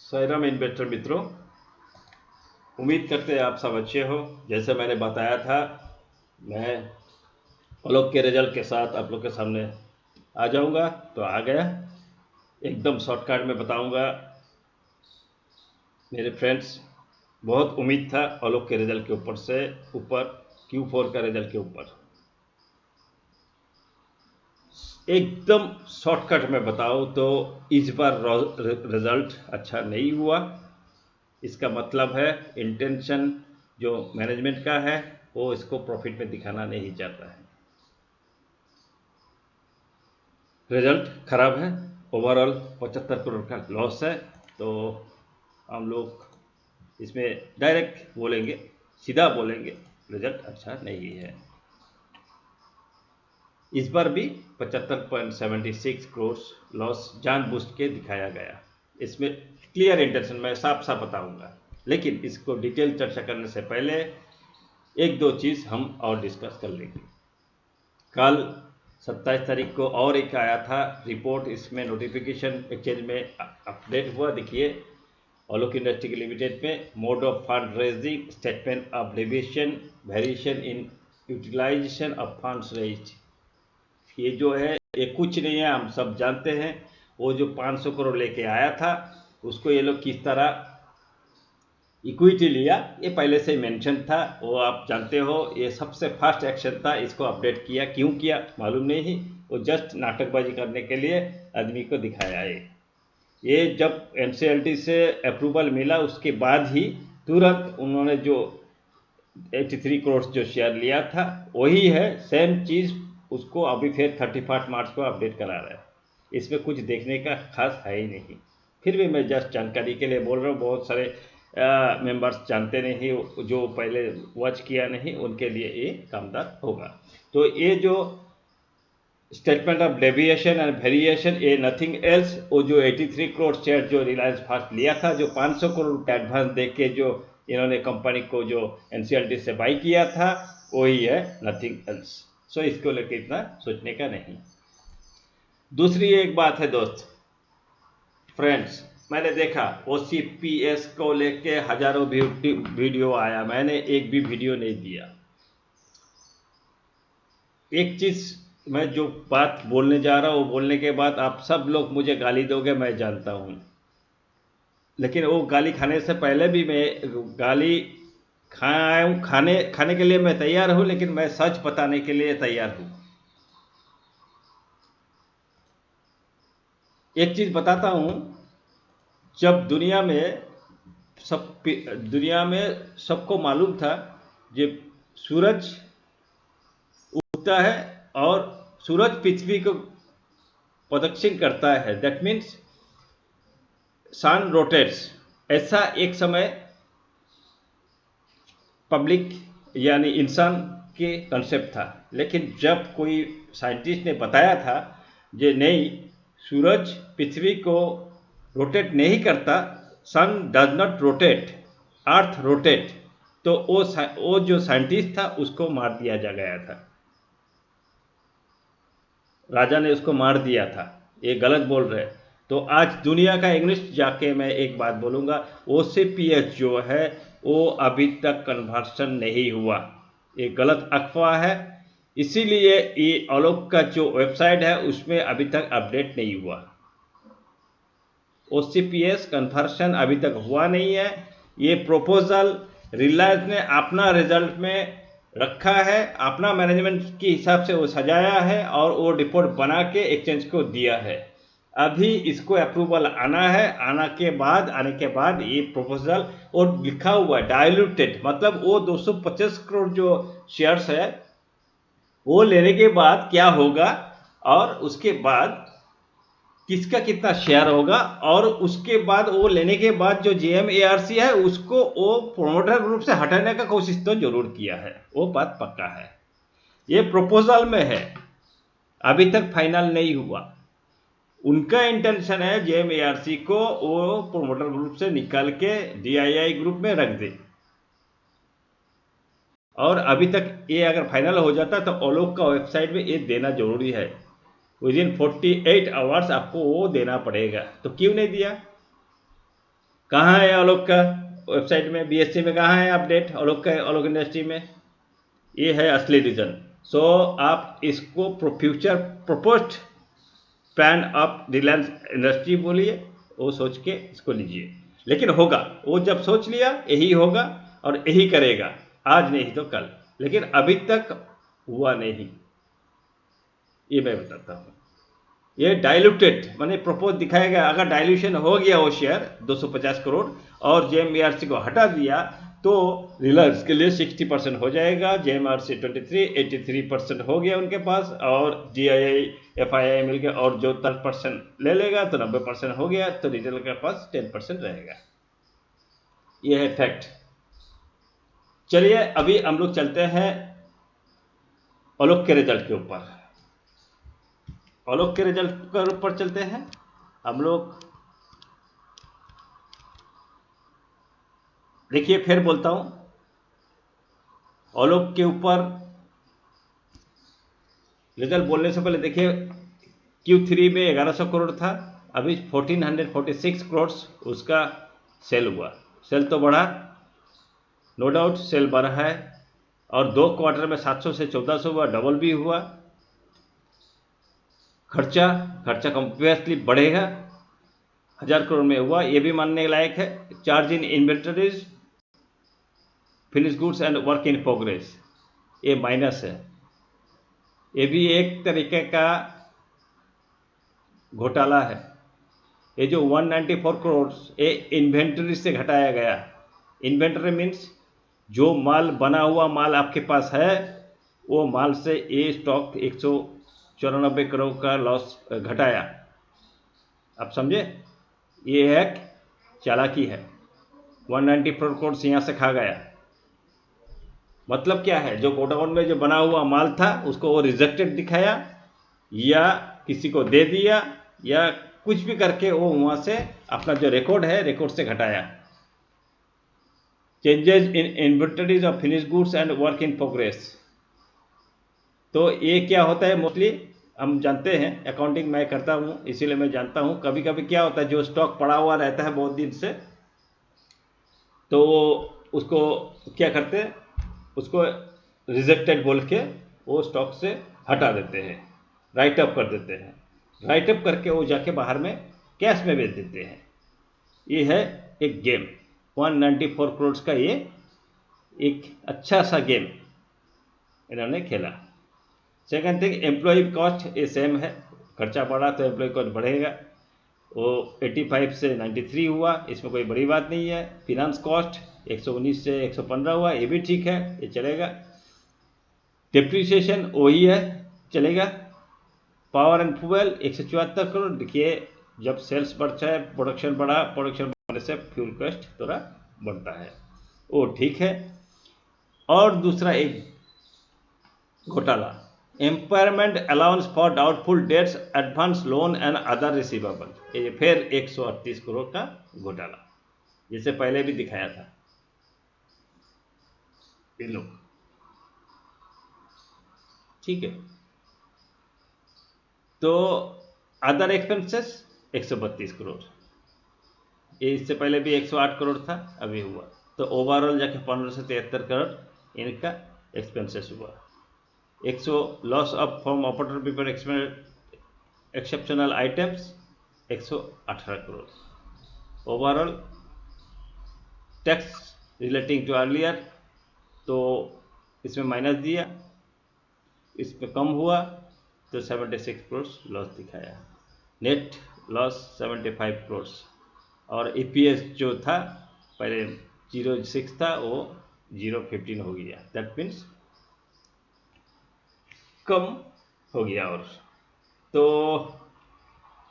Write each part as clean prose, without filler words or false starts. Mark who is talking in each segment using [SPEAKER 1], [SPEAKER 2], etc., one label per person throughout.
[SPEAKER 1] Sairam investor मित्रों, उम्मीद करते हैं आप सब अच्छे हो। जैसे मैंने बताया था, मैं आलोक के रिजल्ट के साथ आप लोग के सामने आ जाऊंगा, तो आ गया। एकदम शॉर्टकट में बताऊंगा। मेरे फ्रेंड्स, बहुत उम्मीद था आलोक के रिजल्ट के ऊपर Q4 का रिजल्ट के ऊपर। एकदम शॉर्टकट में बताओ तो इस बार रिजल्ट अच्छा नहीं हुआ। इसका मतलब है इंटेंशन जो मैनेजमेंट का है वो इसको प्रॉफिट में दिखाना नहीं चाहता है। रिजल्ट खराब है, ओवरऑल 75 करोड़ का लॉस है। तो हम लोग इसमें डायरेक्ट बोलेंगे, सीधा बोलेंगे, रिजल्ट अच्छा नहीं है। इस बार भी 75.76 करोड़ लॉस जानबूझ के दिखाया गया। इसमें क्लियर इंटेंशन मैं साफ साफ बताऊंगा, लेकिन इसको डिटेल चर्चा करने से पहले एक दो चीज़ हम और डिस्कस कर लेंगे। कल 27 तारीख को और एक आया था रिपोर्ट, इसमें नोटिफिकेशन एक्सचेंज में अपडेट हुआ। देखिए, आलोक इंडस्ट्री लिमिटेड में mode of fund raising, statement of deviation, variation in utilization of funds raised. ये जो है ये कुछ नहीं है, हम सब जानते हैं। वो जो 500 करोड़ लेके आया था उसको ये लोग किस तरह इक्विटी लिया, ये पहले से मेंशन था, वो आप जानते हो। ये सबसे फास्ट एक्शन था, इसको अपडेट किया। क्यों किया मालूम नहीं, वो जस्ट नाटकबाजी करने के लिए आदमी को दिखाया है। ये जब NCLT से अप्रूवल मिला उसके बाद ही तुरंत उन्होंने जो 83 करोड़ जो शेयर लिया था वही है, सेम चीज़ उसको अभी फिर 31 मार्च को अपडेट करा रहा है। इसमें कुछ देखने का खास है ही नहीं। फिर भी मैं जस्ट जानकारी के लिए बोल रहा हूँ। बहुत सारे मेंबर्स जानते नहीं, जो पहले वॉच किया नहीं, उनके लिए ये कामदार होगा। तो ये जो statement of deviation and variation, ये नथिंग एल्स, वो जो 83 करोड़ शेयर जो रिलायंस फास्ट लिया था, जो 500 करोड़ का एडवांस दे के जो इन्होंने कंपनी को जो NCLT से बाई किया था, वही है, नथिंग एल्स। सो इसको लेके इतना सोचने का नहीं। दूसरी एक बात है दोस्त फ्रेंड्स, मैंने देखा OCPS को लेके हजारों वीडियो आया, मैंने एक भी वीडियो नहीं दिया। एक चीज मैं जो बात बोलने जा रहा हूँ, वो बोलने के बाद आप सब लोग मुझे गाली दोगे, मैं जानता हूँ। लेकिन वो गाली खाने से पहले भी मैं गाली खाने के लिए मैं तैयार हूँ, लेकिन मैं सच बताने के लिए तैयार हूँ। एक चीज बताता हूँ, जब दुनिया में सबको मालूम था जब सूरज उगता है और सूरज पृथ्वी को प्रदक्षिण करता है, दैट मीन्स सन रोटेट्स, ऐसा एक समय पब्लिक यानी इंसान के कंसेप्ट था। लेकिन जब कोई साइंटिस्ट ने बताया था कि नहीं, सूरज पृथ्वी को रोटेट नहीं करता, sun does not rotate, earth rotate, तो वो जो साइंटिस्ट था उसको मार दिया जा गया था। राजा ने उसको मार दिया था। ये गलत बोल रहे। तो आज दुनिया का इंग्लिश जाके मैं एक बात बोलूँगा, OCPS जो है वो अभी तक कन्वर्सन नहीं हुआ, ये गलत अफवाह है। इसीलिए ये आलोक का जो वेबसाइट है उसमें अभी तक अपडेट नहीं हुआ। OCPS कन्वर्सन अभी तक हुआ नहीं है। ये प्रपोजल रिलायंस ने अपना रिजल्ट में रखा है, अपना मैनेजमेंट के हिसाब से वो सजाया है और वो रिपोर्ट बना के एक्सचेंज को दिया है। अभी इसको अप्रूवल आने के बाद ये प्रपोजल और लिखा हुआ है डाइल्यूटेड, मतलब वो 250 करोड़ जो शेयर्स है वो लेने के बाद क्या होगा, और उसके बाद किसका कितना शेयर होगा, और उसके बाद वो लेने के बाद जो JMARC है उसको वो प्रोमोटर ग्रुप से हटाने का कोशिश तो जरूर किया है, वो बात पक्का है। ये प्रपोजल में है, अभी तक फाइनल नहीं हुआ। उनका इंटेंशन है JMARC को वो प्रोमोटर ग्रुप से निकाल के DII ग्रुप में रख दे। और अभी तक ये अगर फाइनल हो जाता तो आलोक का वेबसाइट में ये देना जरूरी है, विदिन 48 आवर्स आपको वो देना पड़ेगा। तो क्यों नहीं दिया? कहाँ है आलोक का वेबसाइट में, BSE में कहाँ है अपडेट आलोक का, आलोक इंडस्ट्री में? ये है असली रीजन। सो आप इसको future proposed plan of Reliance industry बोलिए, वो सोच के इसको लीजिए। लेकिन होगा, वो जब सोच लिया यही होगा और यही करेगा, आज नहीं तो कल, लेकिन अभी तक हुआ नहीं, ये मैं बताता हूँ। ये डाइल्यूटेड माने प्रपोज दिखाया गया, अगर डाइल्यूशन हो गया वो शेयर 250 करोड़ और JMRC को हटा दिया तो रिलायंस के लिए 60% हो जाएगा, JMRC 83% हो गया उनके पास, और GII FII मिल गया, और जो 10% ले लेगा तो 90% हो गया, तो रिटेल के पास 10% रहेगा। ये है फैक्ट। चलिए अभी हम लोग चलते हैं आलोक के रिजल्ट के ऊपर। आलोक के रिजल्ट के ऊपर चलते हैं हम लोग। देखिए फिर बोलता हूं, आलोक के ऊपर रिजल्ट बोलने से पहले देखिए Q3 में 1100 करोड़ था, अभी 1446 करोड़ उसका सेल हुआ। सेल तो बढ़ा, नो डाउट सेल बढ़ा है, और 2 क्वार्टर में 700 से 1400 हुआ, डबल भी हुआ। खर्चा कंप्यूटरली बढ़ेगा, 1000 करोड़ में हुआ, ये भी मानने लायक है। Charge in inventories, finish goods and work in progress, ये माइनस है, ये भी एक तरीके का घोटाला है। ये जो 194 करोड़ ये इन्वेंटरी से घटाया गया। इन्वेंटरी मीन्स जो माल बना हुआ माल आपके पास है, वो माल से ये स्टॉक 194 करोड़ का लॉस घटाया। आप समझे, ये एक चालाकी है। 194 करोड़ यहाँ से खा गया। मतलब क्या है, जो गोडाउन में जो बना हुआ माल था उसको वो रिजेक्टेड दिखाया, या किसी को दे दिया, या कुछ भी करके वो वहां से अपना जो रिकॉर्ड है रिकॉर्ड से घटाया। Changes in inventories of finish goods and work in progress, तो ये क्या होता है मोस्टली हम जानते हैं, अकाउंटिंग मैं करता हूँ इसीलिए मैं जानता हूँ। कभी कभी क्या होता है, जो स्टॉक पड़ा हुआ रहता है बहुत दिन से, तो उसको क्या करते हैं, उसको रिजेक्टेड बोल के वो स्टॉक से हटा देते हैं, राइट अप कर देते हैं। राइट अप करके वो जाके बाहर में कैश में बेच देते हैं। ये है एक गेम, 194 करोड़ का ये एक अच्छा सा गेम इन्होंने खेला। सेकंड थिंग, एम्प्लॉय कॉस्ट ये सेम है, खर्चा बढ़ा तो एम्प्लॉय कॉस्ट बढ़ेगा, वो 85 से 93 हुआ, इसमें कोई बड़ी बात नहीं है। फिनांस कॉस्ट 119 से 115 हुआ, ये भी ठीक है, ये चलेगा। डिप्रिसिएशन वही है, चलेगा। पावर एंड फ्यूल 174 करोड़, देखिए जब सेल्स बढ़ता है, प्रोडक्शन बढ़ा, प्रोडक्शन बढ़ने से फ्यूल कॉस्ट थोड़ा बढ़ता है, वो ठीक है। और दूसरा एक घोटाला, impairment allowance for doubtful debts, advance loan and other receivable, ये फिर 138 करोड़ का घोटाला, जिसे पहले भी दिखाया था इन लोग, ठीक है। तो अदर एक्सपेंसेस 132 करोड़, ये इससे पहले भी 108 करोड़ था, अभी हुआ, तो ओवरऑल जाके 1573 करोड़ इनका एक्सपेंसेस हुआ। 100 loss of from operator before exceptional items 118 crore. Overall tax relating to earlier, तो इसमें माइनस दिया, इस पे कम हुआ, तो 76 करोड़ लॉस दिखाया। नेट लॉस 75 करोड़, और EPS जो था पहले 0.6 था वो 0.15 हो गया, दैट मीन्स कम हो गया। और तो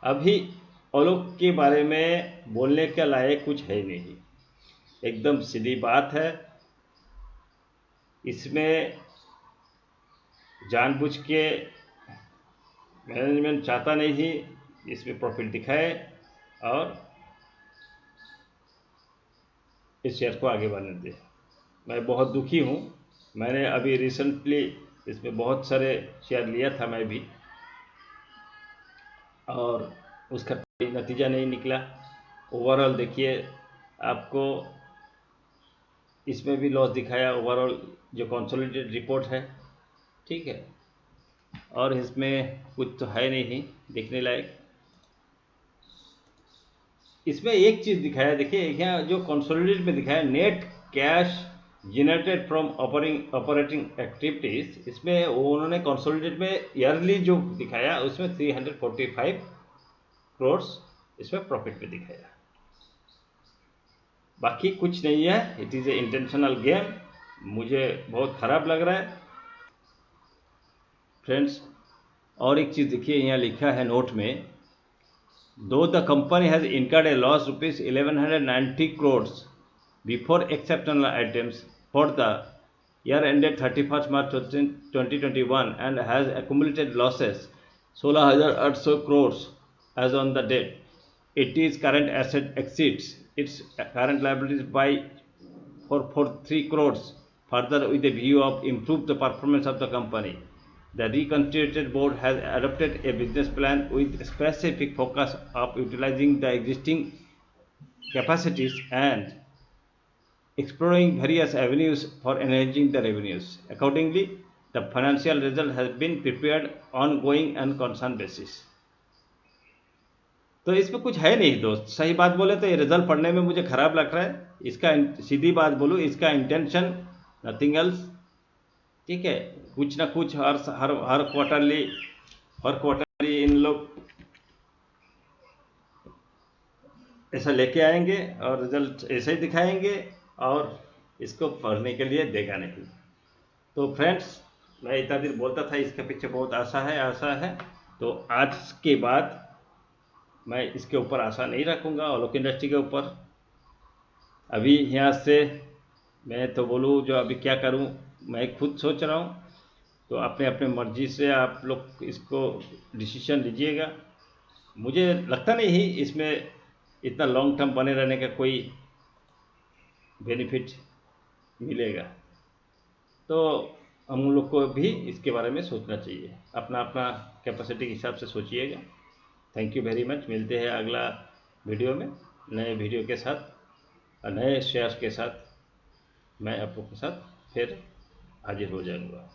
[SPEAKER 1] अभी आलोक के बारे में बोलने के लायक कुछ है नहीं, एकदम सीधी बात है। इसमें जानबूझ के मैनेजमेंट चाहता नहीं ही इसमें प्रॉफिट दिखाए और इस शेयर को आगे बढ़ने दे। मैं बहुत दुखी हूँ, मैंने अभी रिसेंटली इसमें बहुत सारे शेयर लिया था मैं भी, और उसका कोई नतीजा नहीं निकला। ओवरऑल देखिए आपको इसमें भी लॉस दिखाया ओवरऑल जो कंसोलिडेटेड रिपोर्ट है, ठीक है। और इसमें कुछ तो है नहीं देखने लायक। इसमें एक चीज़ दिखाया, देखिए यहाँ जो कंसोलिडेटेड में दिखाया net cash generated from operating activities, इसमें उन्होंने कंसोलिडेटेड में ईयरली जो दिखाया उसमें 345 करोड़ इसमें प्रॉफिट में दिखाया। बाकी कुछ नहीं है, it is a intentional game. मुझे बहुत ख़राब लग रहा है फ्रेंड्स। और एक चीज़ देखिए यहाँ लिखा है नोट में, though the company has incurred a loss rupees 1190 crores before exceptional items for the year ended 31st March 2021 and has accumulated losses 16,800 crores as on the date, its current asset exceeds its current liabilities by 443 crores. Further, with a view of improve the performance of the company, the reconstituted board has adopted a business plan with specific focus of utilizing the existing capacities and exploring various avenues for enhancing the revenues. Accordingly, the financial result has been prepared on going and concern basis. तो इसमें कुछ है नहीं दोस्त, सही बात बोले तो ये रिजल्ट पढ़ने में मुझे ख़राब लग रहा है। इसका सीधी बात बोलूँ, इसका इंटेंशन नथिंग एल्स, ठीक है। कुछ ना कुछ हर क्वार्टरली इन लोग ऐसा लेके आएंगे और रिजल्ट ऐसे ही दिखाएंगे और इसको पढ़ने के लिए देगा नहीं। तो फ्रेंड्स, मैं इतना दिन बोलता था इसके पीछे बहुत आशा है। तो आज के बाद मैं इसके ऊपर आशा नहीं रखूँगा ऑलोक इंडस्ट्री के ऊपर। अभी यहाँ से मैं तो बोलूँ जो अभी क्या करूँ मैं खुद सोच रहा हूँ। तो अपने अपने मर्जी से आप लोग इसको डिसीजन लीजिएगा। मुझे लगता नहीं ही इसमें इतना लॉन्ग टर्म बने रहने का कोई बेनिफिट मिलेगा। तो हम लोग को भी इसके बारे में सोचना चाहिए, अपना अपना कैपेसिटी के हिसाब से सोचिएगा। Thank you very much. मिलते हैं अगला वीडियो में नए वीडियो के साथ और नए शेयर्स के साथ मैं आप लोग के साथ फिर हाजिर हो जाऊंगा।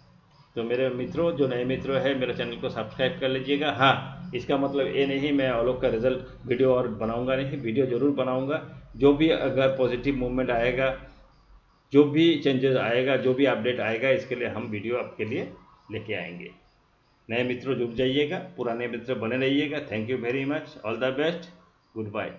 [SPEAKER 1] तो मेरे मित्रों, जो नए मित्र हैं, मेरे चैनल को सब्सक्राइब कर लीजिएगा। हाँ, इसका मतलब ये नहीं मैं ऑलोक का रिजल्ट वीडियो और बनाऊंगा नहीं, वीडियो ज़रूर बनाऊंगा। जो भी अगर पॉजिटिव मूवमेंट आएगा, जो भी चेंजेस आएगा, जो भी अपडेट आएगा, इसके लिए हम वीडियो आपके लिए लेके आएंगे। नए मित्रों जुड़ जाइएगा, पुराने मित्र बने रहिएगा। Thank you very much, all the best, good bye.